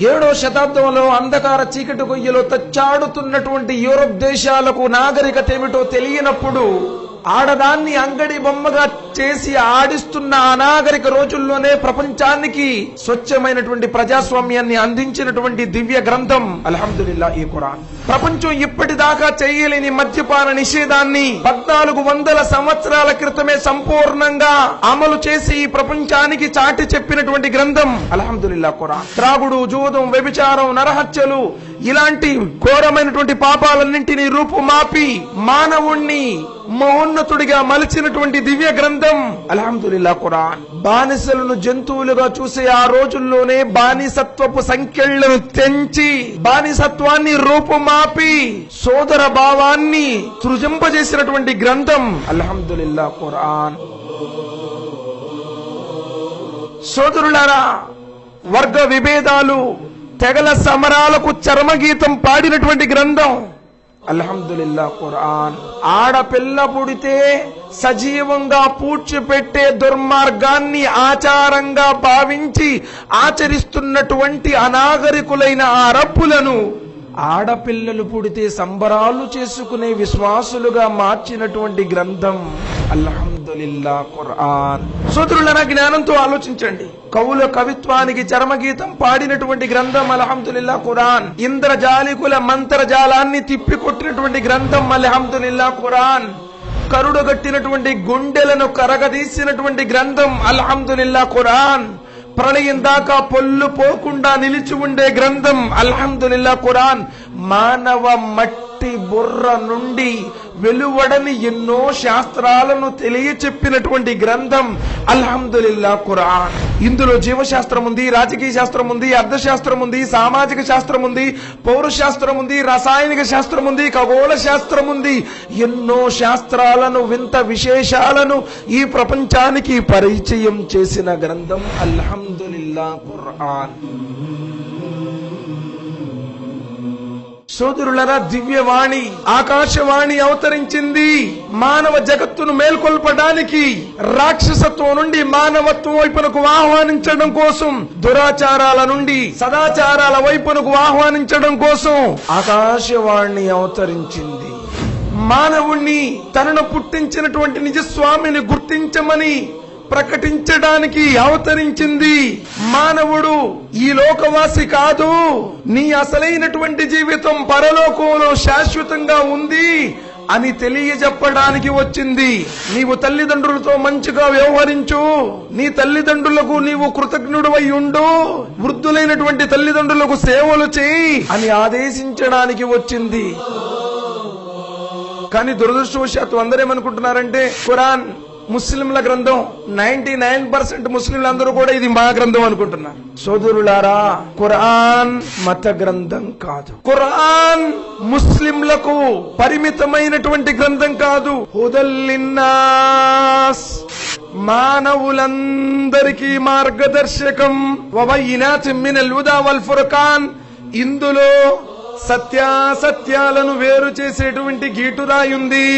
ఏడో శతాబ్దంలో అంధకార చీకటి గొయ్యలో తచ్చాడుతున్నటువంటి యూరోప్ దేశాలకు నాగరికత ఏమిటో తెలియనప్పుడు ఆడదాన్ని అంగడి బొమ్మగా చేసి ఆడిస్తున్న అనాగరిక రోజుల్లోనే ప్రపంచానికి స్వచ్ఛమైనటువంటి ప్రజాస్వామ్యాన్ని అందించినటువంటి దివ్య గ్రంథం అల్హమ్దులిల్లా ఈ ఖురాన్. ప్రపంచం ఇప్పటిదాకా చేయలేని మద్యపాన నిషేధాన్ని 1400 సంవత్సరాల క్రితమే సంపూర్ణంగా అమలు చేసి ఈ ప్రపంచానికి చాటి చెప్పినటువంటి గ్రంథం అల్హమ్దులిల్లా ఖురాన్. త్రాగుడు, జూదం, వ్యభిచారం, నరహత్యలు ఇలాంటి ఘోరమైనటువంటి పాపాలన్నింటినీ రూపుమాపి మానవుణ్ణి మహోన్నతుడిగా మలిచినటువంటి దివ్య గ్రంథం అల్హమ్దులిల్లా ఖురాన్. బానిసలను జంతువులుగా చూసే ఆ రోజుల్లోనే బానిసత్వపు సంఖ్యలను తెంచి బానిసత్వాన్ని రూపుమాపి సోదర భావాన్ని సృజింపజేసినటువంటి గ్రంథం అల్హమ్దులిల్లా ఖురాన్. సోదరులారా, వర్గ విభేదాలు, తెగల సమరాలకు చర్మగీతం పాడినటువంటి గ్రంథం అల్హమ్దులిల్లా ఖురాన్. ఆడపిల్ల పుడితే సజీవంగా పూడ్చిపెట్టే దుర్మార్గాన్ని ఆచారంగా భావించి ఆచరిస్తున్నటువంటి అనాగరికులైన అరబ్బులను ఆడపిల్లలు పుడితే సంబరాలు చేసుకునే విశ్వాసులుగా మార్చినటువంటి గ్రంథం అల్హమ్దులిల్లా ఖురాన్. సోదరులైన జ్ఞానంతో ఆలోచించండి. కవుల కవిత్వానికి చరమగీతం పాడినటువంటి గ్రంథం అల్హమ్దులిల్లా ఖురాన్. ఇంద్రజాలికుల మంత్రజాలాన్ని తిప్పికొట్టినటువంటి గ్రంథం అల్హమ్దులిల్లా ఖురాన్. కరుడుగట్టినటువంటి గుండెలను కరగదీసినటువంటి గ్రంథం అల్హమ్దులిల్లా ఖురాన్. ప్రళయం దాకా పొల్లు పోకుండా నిలిచి ఉండే గ్రంథం అల్హమ్దులిల్లా ఖురాన్. మానవ మట్టి బుర్ర నుండి వెలువడని ఎన్నో శాస్త్రాలను తెలియచెప్పినటువంటి గ్రంథం అల్హమ్దులిల్లా ఖురాన్. ఇందులో జీవశాస్త్రం ఉంది, రాజకీయ శాస్త్రం ఉంది, అర్థశాస్త్రం ఉంది, సామాజిక శాస్త్రం ఉంది, పౌరశాస్త్రం ఉంది, రసాయనిక శాస్త్రం ఉంది, ఖగోళ శాస్త్రం ఉంది. ఎన్నో శాస్త్రాలను, వింత విశేషాలను ఈ ప్రపంచానికి పరిచయం చేసిన గ్రంథం అల్హమ్దులిల్లా ఖురాన్. సోదరులరా, దివ్యవాణి, ఆకాశవాణి అవతరించింది మానవ జగత్తును మేల్కొల్పడానికి, రాక్షసత్వం నుండి మానవత్వం వైపునకు ఆహ్వానించడం కోసం, దురాచారాల నుండి సదాచారాల వైపునకు ఆహ్వానించడం కోసం ఆకాశవాణి అవతరించింది. మానవుణ్ణి, తనను పుట్టించినటువంటి నిజస్వామిని గుర్తించమని ప్రకటించడానికి అవతరించింది. మానవుడు ఈ లోకవాసి కాదు, నీ అసలైనటువంటి జీవితం పరలోకంలో శాశ్వతంగా ఉంది అని తెలియజెప్పడానికి వచ్చింది. నీవు తల్లిదండ్రులతో మంచిగా వ్యవహరించు, నీ తల్లిదండ్రులకు నీవు కృతజ్ఞుడవై ఉండు, వృద్ధులైనటువంటి తల్లిదండ్రులకు సేవలు చేయి అని ఆదేశించడానికి వచ్చింది. కానీ దురదృష్టవశాత్తు అందరేమనుకుంటున్నారంటే ఖురాన్ ముస్లింల గ్రంథం, 99% ముస్లింలందరూ కూడా ఇది మా గ్రంథం అనుకుంటున్నారు. సోదరులారా, ఖురాన్ మత గ్రంథం కాదు. ఖురాన్ ముస్లింలకు పరిమితమైనటువంటి గ్రంథం కాదు. హుదల్ లిన్నాస్, మానవులందరికీ మార్గదర్శకం. వబయ్యినాతిన్ మినల్ హుదా వల్ ఫుర్ఖాన్, ఇందులో సత్యాసత్యాలను వేరు చేసేటువంటి గీటురాయి ఉంది.